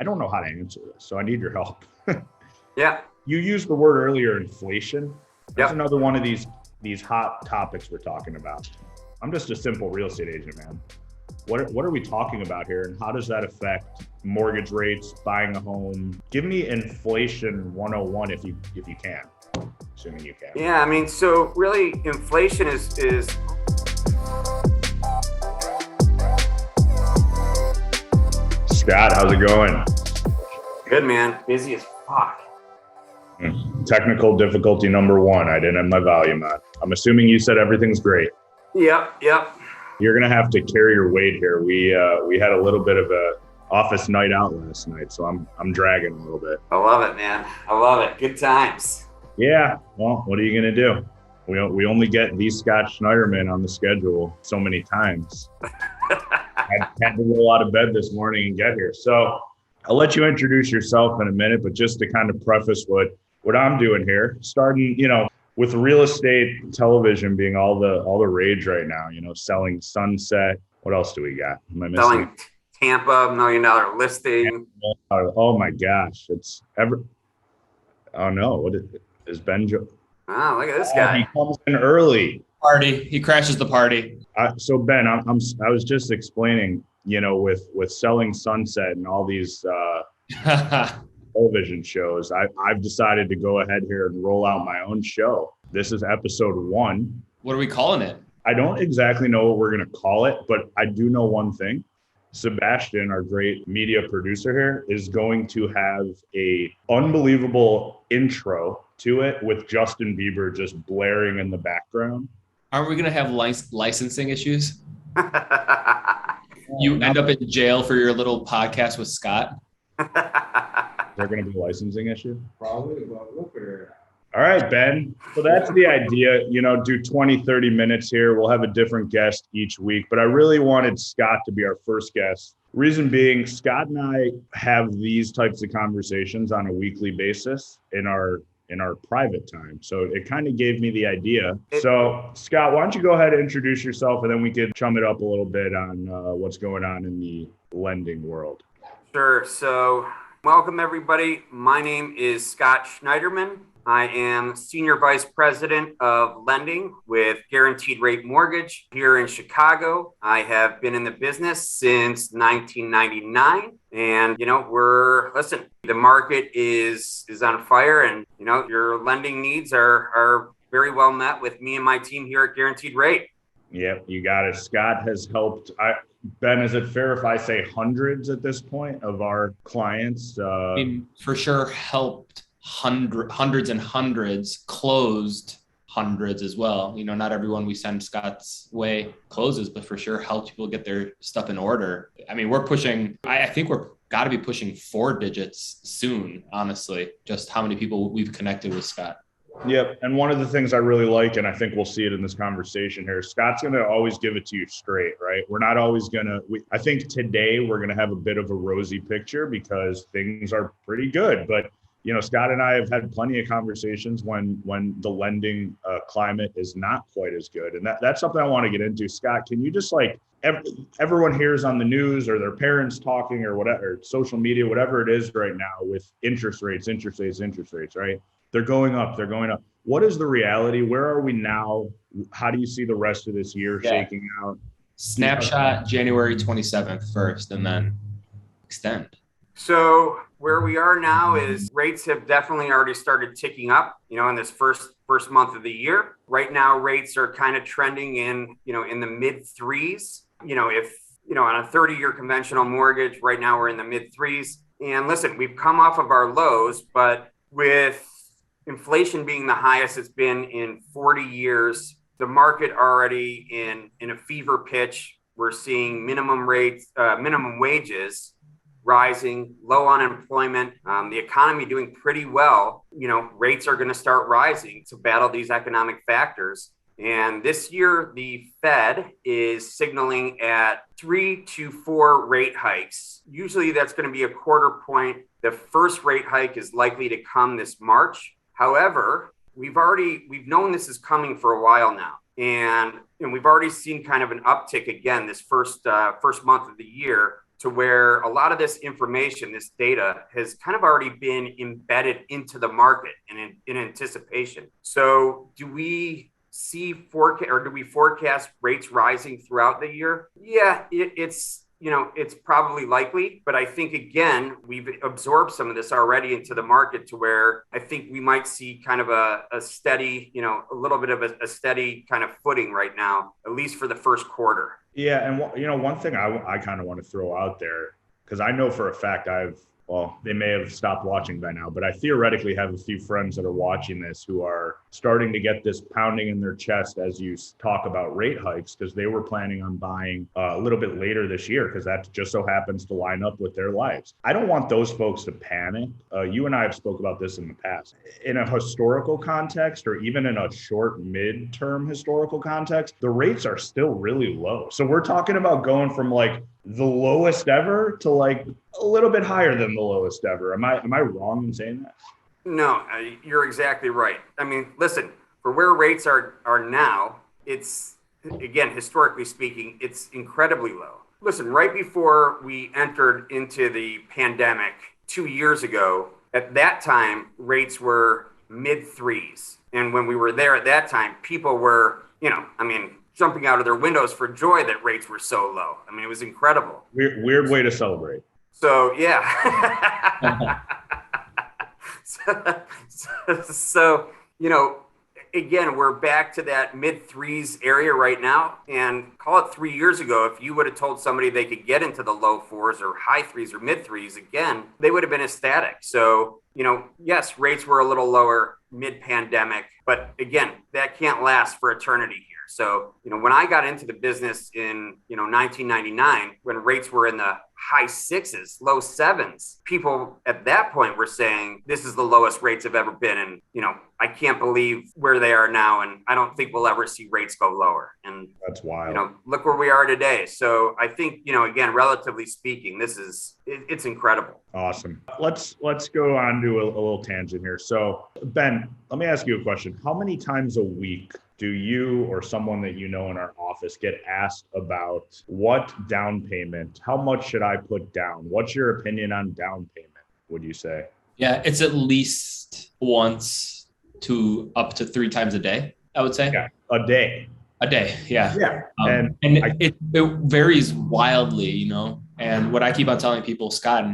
I don't know how to answer this, so I need your help. Yeah. You used the word earlier, inflation. That's Yep. another one of these hot topics we're talking about. I'm just a simple real estate agent, man. What are we talking about here, and how does that affect mortgage rates, buying a home? Give me inflation 101 if you can, assuming you can. Yeah, I mean, so really inflation is Scott, how's it going? good, man. Busy as fuck. Technical difficulty number one. I didn't have my volume on. I'm assuming you said everything's great. Yep. You're gonna have to carry your weight here. We had a little bit of a office night out last night, so I'm dragging a little bit. I love it, man. I love it. Good times. Yeah. Well, what are you gonna do? We only get the Scott Schneiderman on the schedule so many times. I had to roll out of bed this morning and get here. So I'll let you introduce yourself in a minute, but just to kind of preface what I'm doing here, starting, with real estate television being all the rage right now, selling Sunset. What else do we got? Am I missing? Selling Tampa, $1 million listing. Oh my gosh. Oh no. What is Ben? Oh, look at this guy. He comes in early. Party. He crashes the party. So Ben, I was just explaining, with selling Sunset and all these television shows, I've decided to go ahead here and roll out my own show. This is episode 1. What are we calling it? I don't exactly know what we're going to call it, but I do know one thing. Sebastian, our great media producer here, is going to have a unbelievable intro to it with Justin Bieber just blaring in the background. Aren't we going to have licensing isloissues? You end up in jail for your little podcast with Scott? Is there going to be a licensing issue? Probably, but we'll figure it out. All right, Ben. So that's the idea, do 20, 30 minutes here. We'll have a different guest each week, but I really wanted Scott to be our first guest. Reason being, Scott and I have these types of conversations on a weekly basis in our private time. So it kind of gave me the idea. So Scott, why don't you go ahead and introduce yourself, and then we could chum it up a little bit on what's going on in the lending world. Sure. So welcome, everybody. My name is Scott Schneiderman. I am Senior Vice President of Lending with Guaranteed Rate Mortgage here in Chicago. I have been in the business since 1999. And, the market is on fire, and, your lending needs are very well met with me and my team here at Guaranteed Rate. Yep, you got it. Scott has helped. Ben, is it fair if I say hundreds at this point of our clients? I mean, for sure helped hundreds and hundreds, closed hundreds as well. Not everyone we send Scott's way closes, but for sure helped people get their stuff in order. I mean, we're pushing, I think we're got to be pushing 4 digits soon, honestly, just how many people we've connected with Scott. Yep. And one of the things I really like, and I think we'll see it in this conversation here, Scott's going to always give it to you straight, right? We're not always going to, I think today we're going to have a bit of a rosy picture because things are pretty good. But, Scott and I have had plenty of conversations when the lending climate is not quite as good. And that's something I want to get into. Scott, can you just everyone hears on the news or their parents talking or whatever, social media, whatever it is right now with interest rates, right? They're going up. What is the reality? Where are we now? How do you see the rest of this year shaking out? Snapshot January 27th first, and then extend. So where we are now is rates have definitely already started ticking up, in this first month of the year. Right now, rates are kind of trending in the mid 3s. If, on a 30-year conventional mortgage, right now we're in the mid 3s. And listen, we've come off of our lows, but with inflation being the highest it's been in 40 years, the market already in a fever pitch. We're seeing minimum wages rising, low unemployment, the economy doing pretty well. Rates are going to start rising to battle these economic factors. And this year, the Fed is signaling at 3 to 4 rate hikes. Usually that's going to be a quarter point. The first rate hike is likely to come this March. However, we've known this is coming for a while now. And we've already seen kind of an uptick again this first month of the year to where a lot of this information, this data has kind of already been embedded into the market and in anticipation. So do we forecast rates rising throughout the year? Yeah, it's probably likely, but I think again, we've absorbed some of this already into the market to where I think we might see kind of a steady, a little bit of a steady kind of footing right now, at least for the first quarter. Yeah. And one thing I kind of want to throw out there, because I know for a fact they may have stopped watching by now, but I theoretically have a few friends that are watching this who are starting to get this pounding in their chest as you talk about rate hikes, because they were planning on buying a little bit later this year, because that just so happens to line up with their lives. I don't want those folks to panic. You and I have spoke about this in the past. In a historical context, or even in a short mid-term historical context, the rates are still really low. So we're talking about going from like the lowest ever to like a little bit higher than the lowest ever. Am I wrong in saying that? No, you're exactly right. I mean, listen, for where rates are now, it's, again, historically speaking, it's incredibly low. Listen, right before we entered into the pandemic 2 years ago, at that time, rates were mid threes. And when we were there at that time, people were, jumping out of their windows for joy that rates were so low. I mean, it was incredible. Weird way to celebrate. So, yeah. So, again, we're back to that mid threes area right now. And call it 3 years ago, if you would have told somebody they could get into the low fours or high threes or mid threes again, they would have been ecstatic. So, yes, rates were a little lower mid pandemic, but again, that can't last for eternity here. So, when I got into the business in, 1999, when rates were in the high sixes, low sevens, people at that point were saying, this is the lowest rates have ever been. And, I can't believe where they are now. And I don't think we'll ever see rates go lower. And that's wild. Look where we are today. So I think, again, relatively speaking, it's incredible. Awesome. Let's go on to a little tangent here. So Ben, let me ask you a question. How many times a week do you or someone that you know in our office get asked about what down payment, how much should I put down? What's your opinion on down payment, would you say? Yeah, it's at least once to up to 3 times a day, I would say. Yeah, a day. A day, yeah. Yeah. It varies wildly, And what I keep on telling people, Scott,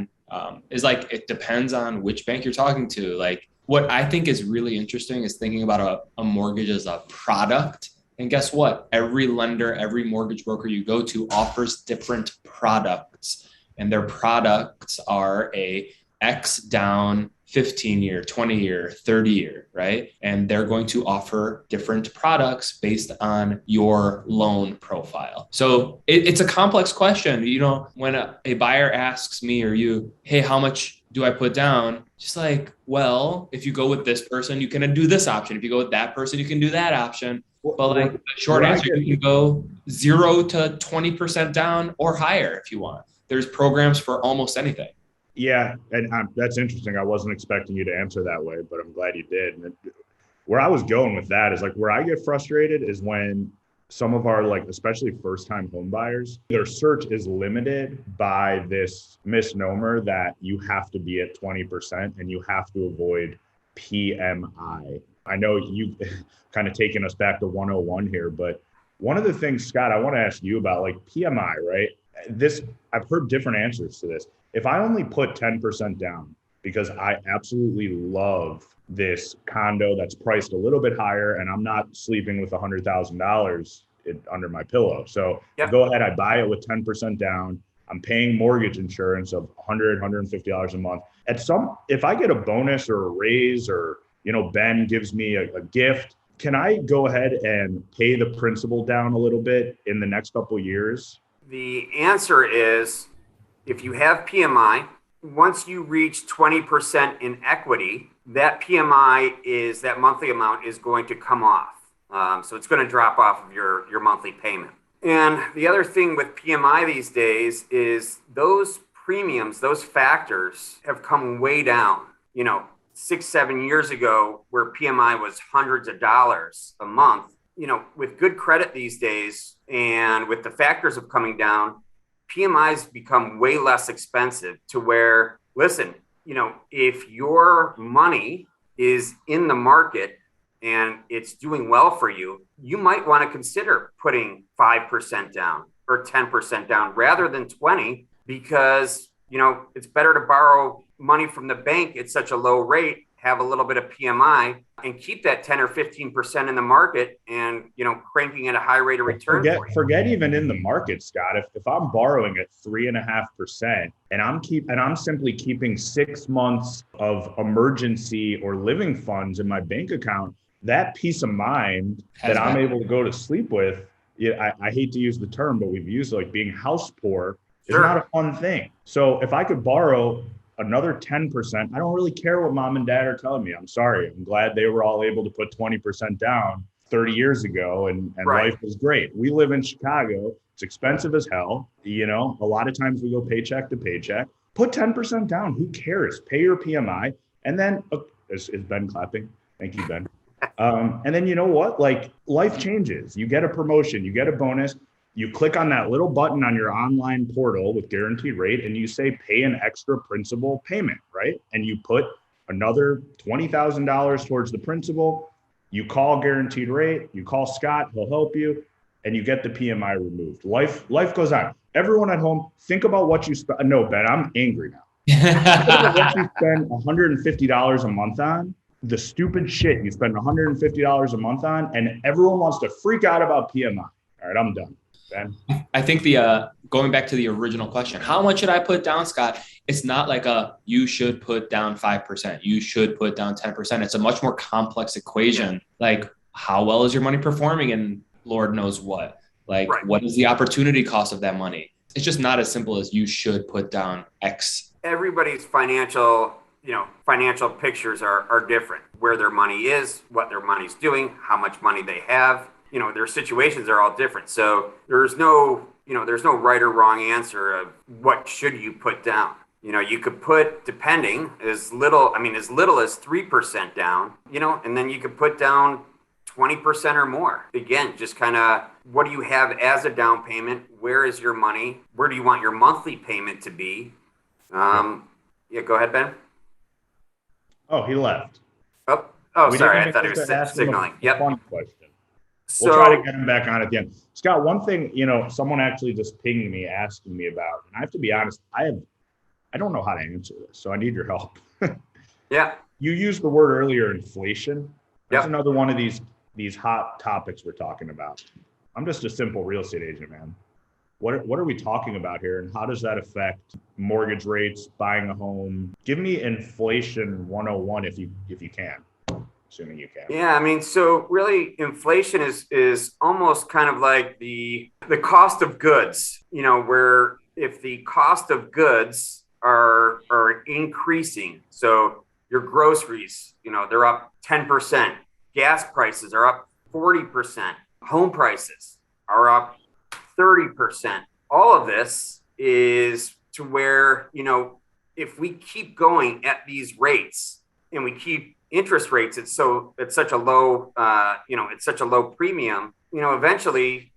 is like, it depends on which bank you're talking to. Like, what I think is really interesting is thinking about a mortgage as a product. And guess what? Every lender, every mortgage broker you go to offers different products. And their products are a X down 15-year, 20-year, 30-year, right? And they're going to offer different products based on your loan profile. So it's a complex question. When a buyer asks me or you, hey, how much do I put down? Just like, well, if you go with this person, you can do this option. If you go with that person, you can do that option. But like the short answer, you can go 0 to 20% down or higher if you want. There's programs for almost anything. Yeah, and that's interesting. I wasn't expecting you to answer that way, but I'm glad you did. And where I was going with that is like where I get frustrated is when some of our especially first-time home buyers, their search is limited by this misnomer that you have to be at 20% and you have to avoid PMI. I know you kind of taking us back to 101 here, but one of the things, Scott, I want to ask you about PMI, right? I've heard different answers to this. If I only put 10% down because I absolutely love this condo that's priced a little bit higher and I'm not sleeping with $100,000 under my pillow. So Go ahead, I buy it with 10% down. I'm paying mortgage insurance of $100, $150 a month. If I get a bonus or a raise or, Ben gives me a gift, can I go ahead and pay the principal down a little bit in the next couple of years? The answer is, if you have PMI, once you reach 20% in equity, that PMI that monthly amount is going to come off. So it's going to drop off of your monthly payment. And the other thing with PMI these days is those premiums, those factors have come way down. 6-7 years ago, where PMI was hundreds of dollars a month, with good credit these days and with the factors of coming down, PMIs become way less expensive to where, listen, if your money is in the market and it's doing well for you, you might want to consider putting 5% down or 10% down rather than 20, because, it's better to borrow money from the bank at such a low rate, have a little bit of PMI, and keep that 10 or 15% in the market and, cranking at a high rate of return. Forget even in the market, Scott. If I'm borrowing at 3.5% and I'm simply keeping 6 months of emergency or living funds in my bank account, that peace of mind that I'm able to go to sleep with, I hate to use the term, but we've used like being house poor is not a fun thing. So if I could borrow another 10%, I don't really care what mom and dad are telling me. I'm sorry. I'm glad they were all able to put 20% down 30 years ago and life was great. We live in Chicago. It's expensive as hell. A lot of times we go paycheck to paycheck. Put 10% down. Who cares? Pay your PMI. And then, is Ben clapping? Thank you, Ben. And then you know what? Like, life changes. You get a promotion, you get a bonus. You click on that little button on your online portal with guaranteed rate and you say pay an extra principal payment, right? And you put another $20,000 towards the principal. You call guaranteed rate, you call Scott, he'll help you, and you get the PMI removed. Life goes on. Everyone at home, think about what you spend. No, Ben, I'm angry now. Think about what you spend $150 a month on, the stupid shit you spend $150 a month on, and everyone wants to freak out about PMI. All right, I'm done. Ben? I think going back to the original question, how much should I put down, Scott? It's not like you should put down 5%. You should put down 10%. It's a much more complex equation. Like, how well is your money performing? And Lord knows what. What is the opportunity cost of that money? It's just not as simple as you should put down X. Everybody's financial pictures are different. Where their money is, what their money's doing, how much money they have. Their situations are all different. So there's no right or wrong answer of what should you put down. You could put, depending, as little as 3% down, and then you could put down 20% or more. Again, just kind of, what do you have as a down payment? Where is your money? Where do you want your monthly payment to be? Go ahead, Ben. Oh, he left. Oh, sorry. I thought he was signaling. Yep. Fun question. We'll try to get him back on at the end. Scott, one thing, someone actually just pinged me asking me about, and I have to be honest, I don't know how to answer this, so I need your help. Yeah. You used the word earlier, inflation. That's another one of these hot topics we're talking about. I'm just a simple real estate agent, man. What are we talking about here, and how does that affect mortgage rates, buying a home? Give me inflation 101 if you can. Assuming you can. Yeah, so really inflation is almost kind of like the cost of goods, where if the cost of goods are increasing, so your groceries, they're up 10%, gas prices are up 40%, home prices are up 30%. All of this is to where, if we keep going at these rates and we keep interest rates it's such a low premium, eventually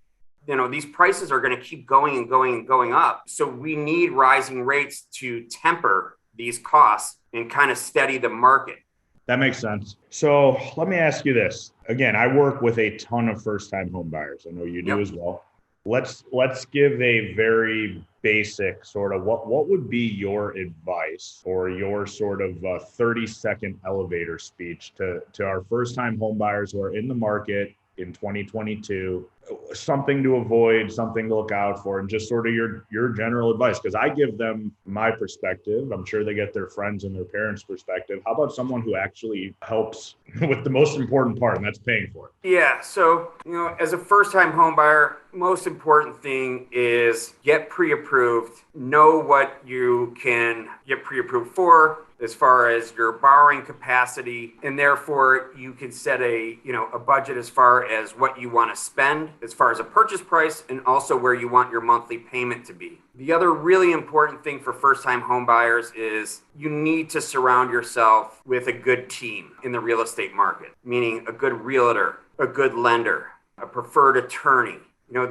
these prices are going to keep going and going and going up. So we need rising rates to temper these costs and kind of steady the market. That makes sense. So let me ask you this again. I work with a ton of first-time home buyers. I know you do as well. Let's give a very basic sort of what would be your advice or your sort of 30-second elevator speech to our first-time home buyers who are in the market in 2022, something to avoid, something to look out for, and just sort of your general advice, because I give them my perspective. I'm sure they get their friends and their parents' perspective. How about someone who actually helps with the most important part, and that's paying for it? Yeah. So, as a first-time home buyer, most important thing is get pre-approved. Know what you can get pre-approved for as far as your borrowing capacity, and therefore you can set a budget as far as what you want to spend as far as a purchase price, and also where you want your monthly payment to be. The other really important thing for first-time home buyers is you need to surround yourself with a good team in the real estate market, meaning a good realtor, a good lender, a preferred attorney,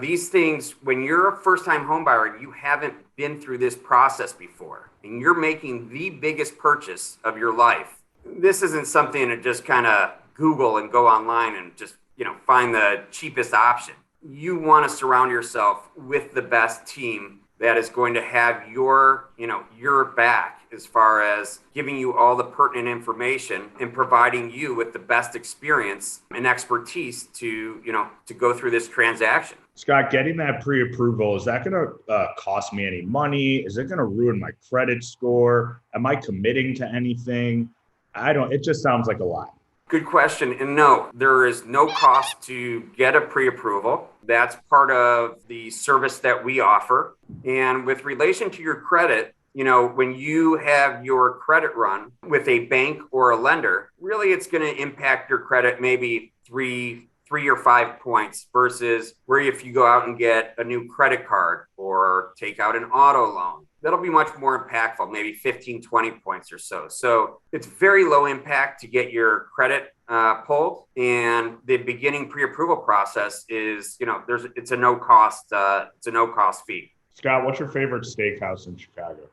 These things, when you're a first-time home buyer and you haven't been through this process before, and you're making the biggest purchase of your life, this isn't something to just kind of Google and go online and just, find the cheapest option. You want to surround yourself with the best team that is going to have your back as far as giving you all the pertinent information and providing you with the best experience and expertise to go through this transaction. Scott, getting that pre-approval, is that going to cost me any money? Is it going to ruin my credit score? Am I committing to anything? It just sounds like a lot. Good question. And no, there is no cost to get a pre-approval. That's part of the service that we offer. And with relation to your credit, when you have your credit run with a bank or a lender, really it's going to impact your credit maybe three or 5 points versus where if you go out and get a new credit card or take out an auto loan, that'll be much more impactful, maybe 15, 20 points or so. So it's very low impact to get your credit pulled. And the beginning pre-approval process is, it's a no cost fee. Scott, what's your favorite steakhouse in Chicago?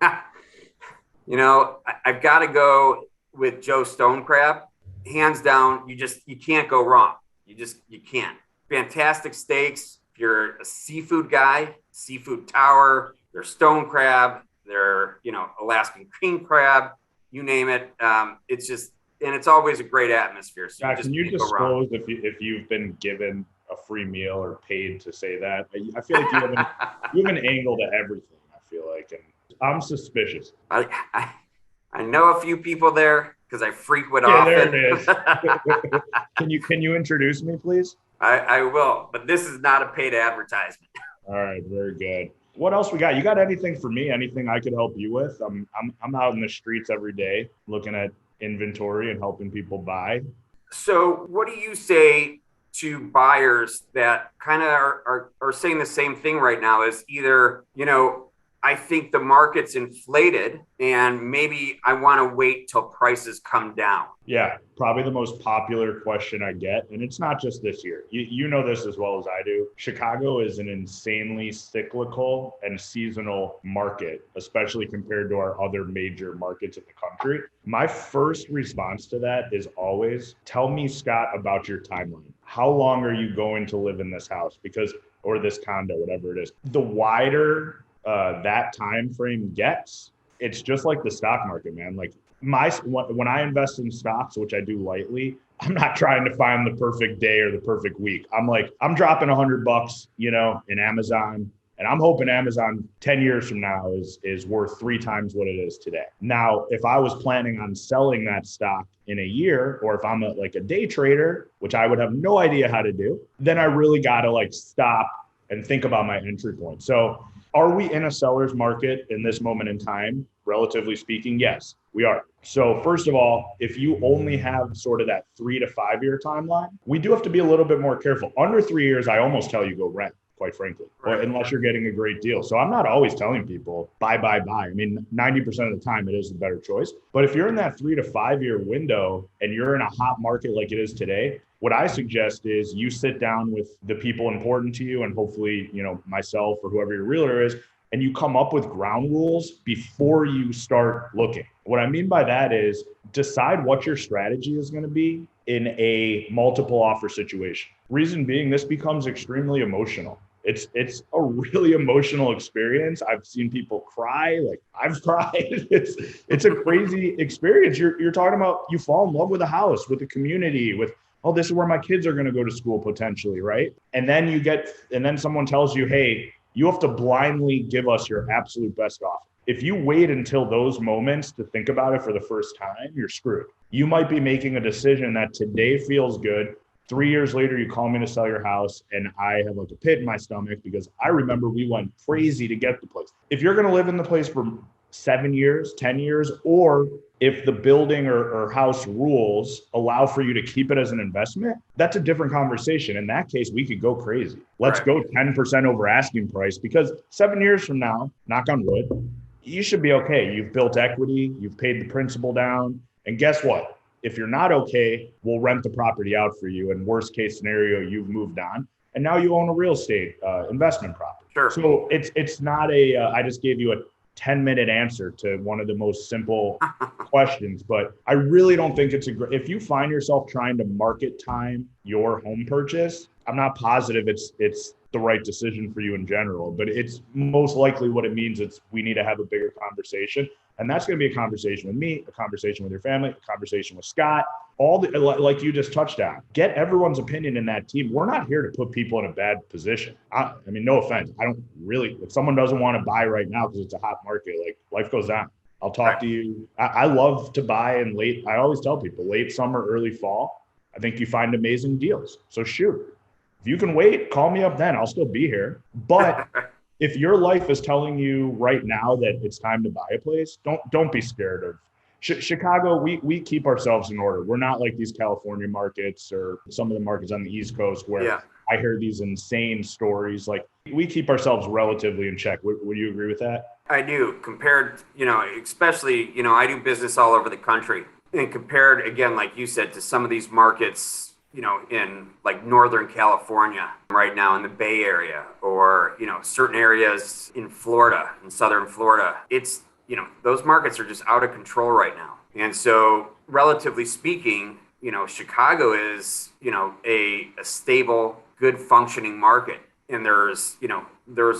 I've got to go with Joe Stone Crab. Hands down, you can't go wrong. You can't. Fantastic steaks. If you're a seafood guy, Seafood Tower, their stone crab, their, Alaskan cream crab, you name it. It's always a great atmosphere. So can you disclose if you've been given a free meal or paid to say that? I feel like you have an angle to everything, I feel like, and I'm suspicious. I know a few people there because I frequent There often. it is. Can you introduce me, please? I will, but this is not a paid advertisement. All right, very good. What else we got? You got anything for me? Anything I could help you with? I'm out in the streets every day looking at inventory and helping people buy. So what do you say to buyers that kind of are saying the same thing right now? Is either, I think the market's inflated and maybe I want to wait till prices come down. Yeah, probably the most popular question I get. And it's not just this year. You know this as well as I do. Chicago is an insanely cyclical and seasonal market, especially compared to our other major markets in the country. My first response to that is always, tell me, Scott, about your timeline. How long are you going to live in this house? Or this condo, whatever it is. The wider that time frame gets, it's just like the stock market, man. Like when I invest in stocks, which I do lightly, I'm not trying to find the perfect day or the perfect week. I'm dropping $100, in Amazon, and I'm hoping Amazon 10 years from now is worth 3 times what it is today. Now, if I was planning on selling that stock in a year, or if I'm a day trader, which I would have no idea how to do, then I really got to stop and think about my entry point. So are we in a seller's market in this moment in time? Relatively speaking, yes, we are. So first of all, if you only have sort of that 3 to 5 year timeline, we do have to be a little bit more careful. Under 3 years, I almost tell you go rent, quite frankly, right. Unless you're getting a great deal. So I'm not always telling people buy. I mean, 90% of the time it is the better choice. But if you're in that 3 to 5 year window and you're in a hot market like it is today, what I suggest is you sit down with the people important to you and hopefully, myself or whoever your realtor is, and you come up with ground rules before you start looking. What I mean by that is decide what your strategy is going to be in a multiple offer situation. Reason being, this becomes extremely emotional. It's a really emotional experience. I've seen people cry, I've cried. It's a crazy experience. You're talking about, you fall in love with a house, with a community, with, oh, this is where my kids are going to go to school potentially, right? And then someone tells you, hey, you have to blindly give us your absolute best offer. If you wait until those moments to think about it for the first time, you're screwed. You might be making a decision that today feels good. 3 years later, you call me to sell your house and I have a pit in my stomach because I remember we went crazy to get the place. If you're going to live in the place for 7 years, 10 years, or if the building or house rules allow for you to keep it as an investment, that's a different conversation. In that case, we could go crazy. Let's go 10% over asking price, because 7 years from now, knock on wood, you should be okay. You've built equity, you've paid the principal down. And guess what? If you're not okay, we'll rent the property out for you. And worst case scenario, you've moved on. and now you own a real estate investment property. Sure. So it's not I just gave you a 10-minute answer to one of the most simple questions, but I really don't think it's if you find yourself trying to market time your home purchase, I'm not positive it's the right decision for you in general, but it's most likely what it means we need to have a bigger conversation. And that's going to be a conversation with me, a conversation with your family, a conversation with Scott, like you just touched on. Get everyone's opinion in that team. We're not here to put people in a bad position. I mean, no offense. I don't really, if someone doesn't want to buy right now because it's a hot market, like life goes on. I'll talk to you. I love to buy in I always tell people late summer, early fall. I think you find amazing deals. So shoot. If you can wait, call me up then. I'll still be here. But if your life is telling you right now that it's time to buy a place, don't be scared of Chicago. We keep ourselves in order. We're not like these California markets or some of the markets on the East Coast where I hear these insane stories. Like we keep ourselves relatively in check. Would you agree with that? I do. Compared, especially, I do business all over the country, and compared again, like you said, to some of these markets, in like Northern California right now in the Bay Area, or, certain areas in Florida, in Southern Florida, it's, those markets are just out of control right now. And so relatively speaking, Chicago is, a stable, good functioning market. And there's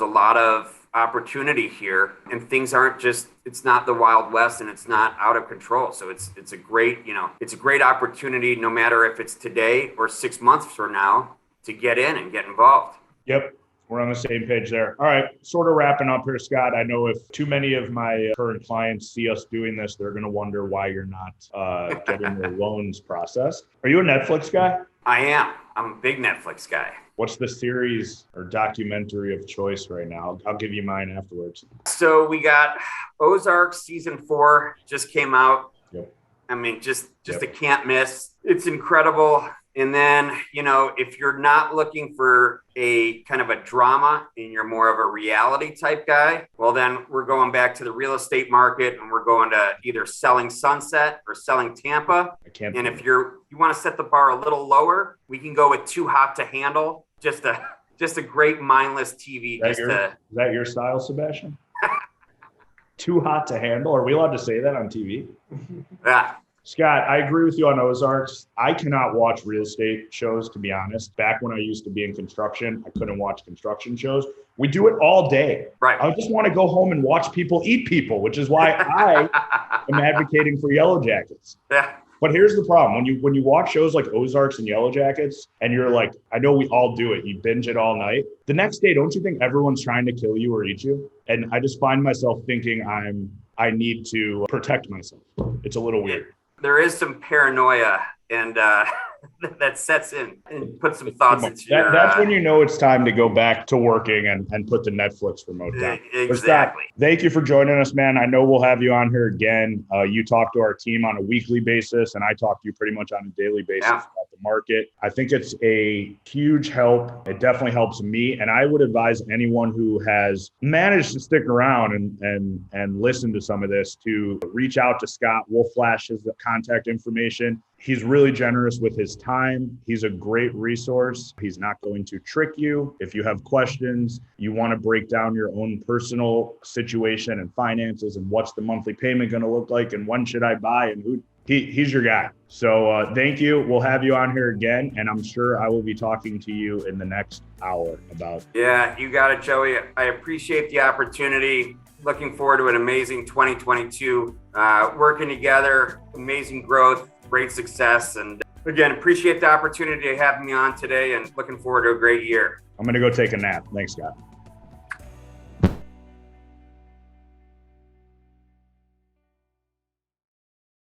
a lot of opportunity here, and things aren't just, it's not the Wild West and it's not out of control. So it's a great, it's a great opportunity, no matter if it's today or 6 months from now, to get in and get involved. Yep. We're on the same page there. All right. Sort of wrapping up here, Scott. I know if too many of my current clients see us doing this, they're going to wonder why you're not getting their loans processed. Are you a Netflix guy? I am. I'm a big Netflix guy. What's the series or documentary of choice right now? I'll give you mine afterwards. So we got Ozark season 4 just came out. Yep. I mean, just a can't miss. It's incredible. And then, if you're not looking for a kind of a drama and you're more of a reality type guy, well, then we're going back to the real estate market, and we're going to either Selling Sunset or Selling Tampa. And if you want to set the bar a little lower, we can go with Too Hot to Handle. Just a great mindless TV. Is that your style, Sebastian? Too Hot to Handle? Are we allowed to say that on TV? Yeah. Scott, I agree with you on Ozarks. I cannot watch real estate shows, to be honest. Back when I used to be in construction, I couldn't watch construction shows. We do it all day. Right. I just want to go home and watch people eat people, which is why I am advocating for Yellow Jackets. Yeah. But here's the problem. When you watch shows like Ozarks and Yellow Jackets, and you're like, I know we all do it. You binge it all night. The next day, don't you think everyone's trying to kill you or eat you? And I just find myself thinking I need to protect myself. It's a little weird. There is some paranoia, and that sets in and puts some thoughts into your... That's when you know it's time to go back to working and put the Netflix remote down. Exactly. Thank you for joining us, man. I know we'll have you on here again. You talk to our team on a weekly basis, and I talk to you pretty much on a daily basis about the market. I think it's a huge help. It definitely helps me, and I would advise anyone who has managed to stick around and listen to some of this to reach out to Scott. We'll flash his contact information. He's really generous with his time. He's a great resource. He's not going to trick you. If you have questions, you want to break down your own personal situation and finances and what's the monthly payment going to look like and when should I buy and he's your guy. So thank you. We'll have you on here again, and I'm sure I will be talking to you in the next hour about. Yeah, you got it, Joey. I appreciate the opportunity. Looking forward to an amazing 2022. Working together, amazing growth, great success. And again, appreciate the opportunity to have me on today and looking forward to a great year. I'm going to go take a nap. Thanks, Scott.